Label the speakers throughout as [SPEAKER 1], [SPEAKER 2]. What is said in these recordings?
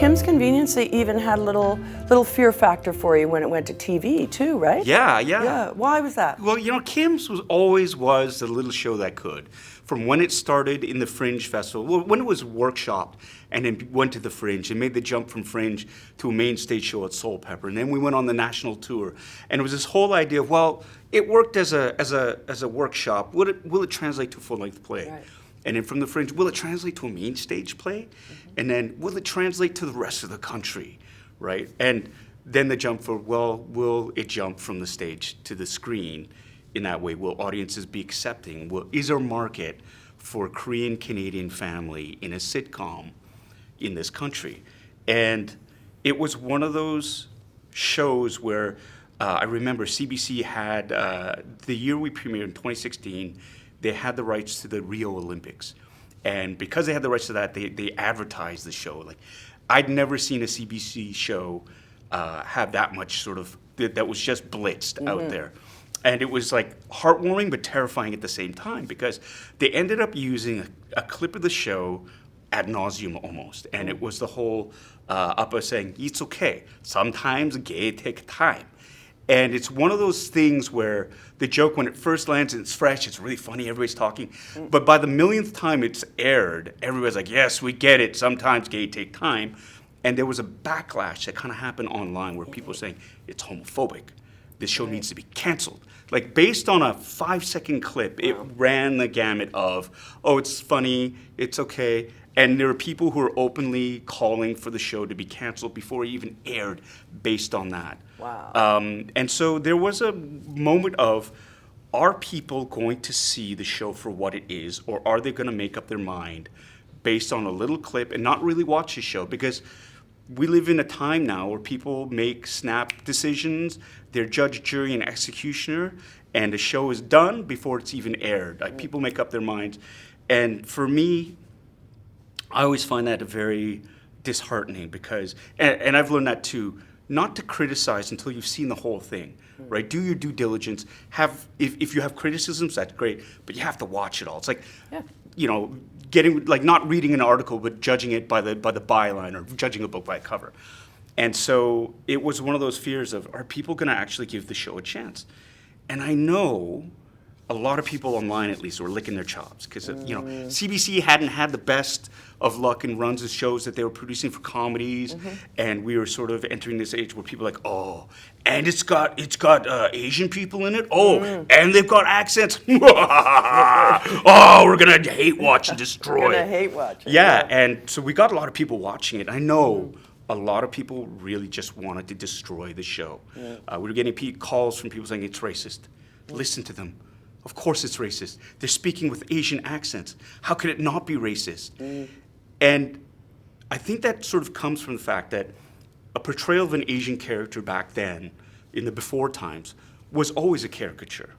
[SPEAKER 1] Kim's Convenience, they even had a little fear factor for you when it went to TV too, right?
[SPEAKER 2] Yeah.
[SPEAKER 1] Yeah. Why was that?
[SPEAKER 2] Well, Kim's always was the little show that could. From when it started in the Fringe Festival, well, when it was workshopped and then went to the Fringe and made the jump from Fringe to a main stage show at Soul Pepper, and then we went on the national tour, and it was this whole idea of, well, it worked as a workshop. Will it translate to a full-length play?
[SPEAKER 1] Right.
[SPEAKER 2] And then from the Fringe, will it translate to a main stage play? And then will it translate to the rest of the country, right? And then the jump for, well, will it jump from the stage to the screen in that way? Will audiences be accepting? Is there a market for a Korean-Canadian family in a sitcom in this country? And it was one of those shows where I remember CBC had, the year we premiered in 2016, they had the rights to the Rio Olympics. And because they had the rights to that, they advertised the show. Like, I'd never seen a CBC show have that much sort of, that was just blitzed out there. And it was like heartwarming but terrifying at the same time, because they ended up using a clip of the show ad nauseum almost. And it was the whole up of saying, it's okay, sometimes gay take time. And it's one of those things where the joke, when it first lands and it's fresh, it's really funny, everybody's talking. But by the millionth time it's aired, everybody's like, yes, we get it, sometimes gay take time. And there was a backlash that kind of happened online where people were saying, it's homophobic. This show needs to be canceled. Like, based on a 5-second clip, it ran the gamut of, oh, it's funny, it's okay. And there are people who are openly calling for the show to be canceled before it even aired based on that.
[SPEAKER 1] Wow.
[SPEAKER 2] And so there was a moment of, are people going to see the show for what it is, or are they going to make up their mind based on a little clip and not really watch the show? Because we live in a time now where people make snap decisions. They're judge, jury, and executioner, and the show is done before it's even aired. Like, people make up their minds. And for me, I always find that very disheartening, because, and I've learned that too, not to criticize until you've seen the whole thing, right? Do your due diligence. If you have criticisms, that's great, but you have to watch it all. It's like, getting, like, not reading an article, but judging it by the byline, or judging a book by a cover. And so it was one of those fears of, are people going to actually give the show a chance? And I know a lot of people online, at least, were licking their chops, because CBC hadn't had the best of luck in runs of shows that they were producing for comedies, and we were sort of entering this age where people are like, oh, and it's got Asian people in it, and they've got accents. Oh, we're gonna hate watch and destroy.
[SPEAKER 1] We're gonna hate watch.
[SPEAKER 2] Yeah, and so we got a lot of people watching it. I know. A lot of people really just wanted to destroy the show. We were getting calls from people saying it's racist. Listen to them. Of course it's racist. They're speaking with Asian accents. How could it not be racist? And I think that sort of comes from the fact that a portrayal of an Asian character back then, in the before times, was always a caricature,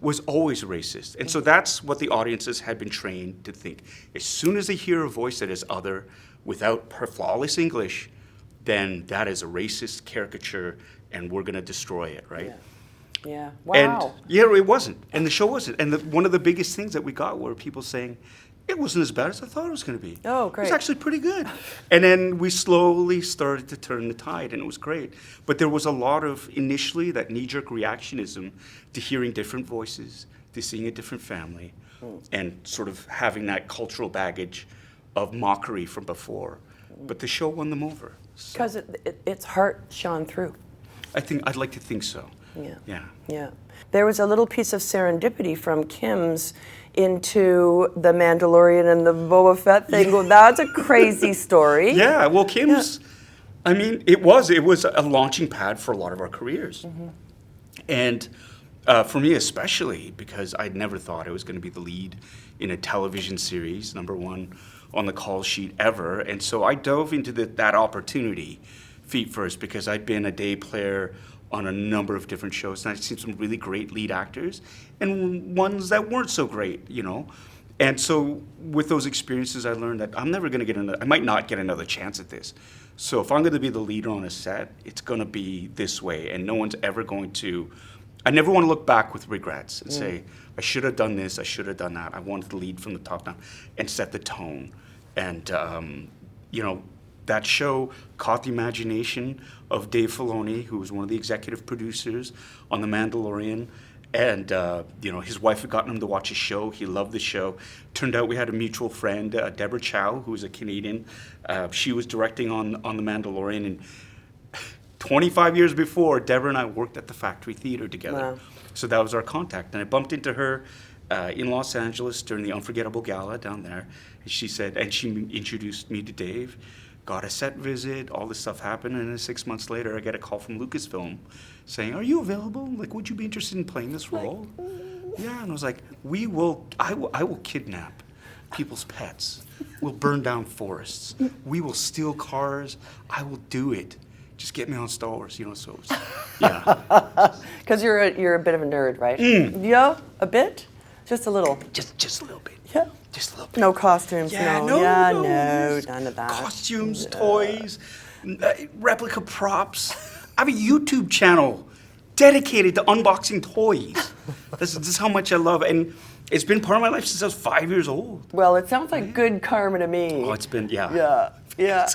[SPEAKER 2] was always racist. And so that's what the audiences had been trained to think. As soon as they hear a voice that is other, without her flawless English, then that is a racist caricature, and we're going to destroy it, right?
[SPEAKER 1] Yeah. Wow.
[SPEAKER 2] And it wasn't, and the show wasn't. And one of the biggest things that we got were people saying, it wasn't as bad as I thought it was going to be.
[SPEAKER 1] Oh, great.
[SPEAKER 2] It was actually pretty good. And then we slowly started to turn the tide, and it was great. But there was a lot of, initially, that knee-jerk reactionism to hearing different voices, to seeing a different family, and sort of having that cultural baggage of mockery from before. But the show won them over.
[SPEAKER 1] Because its heart shone through.
[SPEAKER 2] I'd like to think so.
[SPEAKER 1] Yeah. There was a little piece of serendipity from Kim's into the Mandalorian and the Boba Fett thing. Well, that's a crazy story.
[SPEAKER 2] Yeah, well, Kim's, I mean, it was a launching pad for a lot of our careers. And for me especially, because I'd never thought I was going to be the lead in a television series, #1 on the call sheet ever. And so I dove into that opportunity feet first, because I'd been a day player on a number of different shows, and I'd seen some really great lead actors and ones that weren't so great, And so with those experiences, I learned that I'm never going to I might not get another chance at this. So if I'm going to be the leader on a set, it's going to be this way, and no one's ever going to, I never want to look back with regrets and say, I should have done this, I should have done that. I wanted to lead from the top down and set the tone. And, that show caught the imagination of Dave Filoni, who was one of the executive producers on The Mandalorian. And, you know, his wife had gotten him to watch a show. He loved the show. Turned out we had a mutual friend, Deborah Chow, who was a Canadian. She was directing on The Mandalorian. And 25 years before, Deborah and I worked at the Factory Theater together.
[SPEAKER 1] Wow.
[SPEAKER 2] So that was our contact. And I bumped into her in Los Angeles during the Unforgettable Gala down there. And she said, and she introduced me to Dave. Got a set visit, all this stuff happened, and then 6 months later, I get a call from Lucasfilm saying, "Are you available? Like, would you be interested in playing this role?" Yeah, and I was like, I will kidnap people's pets. We'll burn down forests. We will steal cars. I will do it. Just get me on Star Wars, you know. So, yeah.
[SPEAKER 1] Because you're a bit of a nerd, right? Yeah, a bit, just a little.
[SPEAKER 2] Just a little bit.
[SPEAKER 1] Yeah.
[SPEAKER 2] Just a little bit.
[SPEAKER 1] No costumes,
[SPEAKER 2] Yeah,
[SPEAKER 1] no.
[SPEAKER 2] no,
[SPEAKER 1] Yeah,
[SPEAKER 2] no,
[SPEAKER 1] no, none of that.
[SPEAKER 2] Costumes, toys, replica props. I have a YouTube channel dedicated to unboxing toys. This is how much I love it. And it's been part of my life since I was 5 years old.
[SPEAKER 1] Well, it sounds like good karma to me.
[SPEAKER 2] Oh, it's been, yeah.
[SPEAKER 1] Yeah, yeah.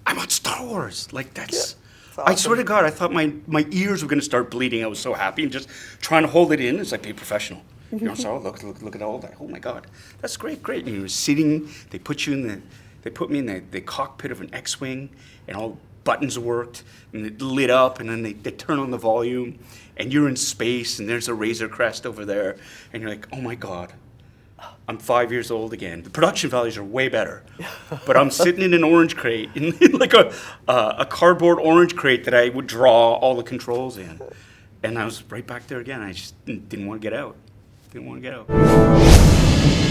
[SPEAKER 2] I'm on Star Wars. Like, that's...
[SPEAKER 1] Yeah,
[SPEAKER 2] I swear to God, I thought my ears were going to start bleeding. I was so happy and just trying to hold it in. It's like, be professional. You know, so look at all that. Oh my God, that's great. And you're sitting. They put me in the cockpit of an X-wing, and all buttons worked, and it lit up, and then they turn on the volume, and you're in space, and there's a Razor Crest over there, and you're like, oh my God, I'm 5 years old again. The production values are way better, but I'm sitting in an orange crate, in like a cardboard orange crate that I would draw all the controls in, and I was right back there again. I just didn't want to get out. Didn't want to get out.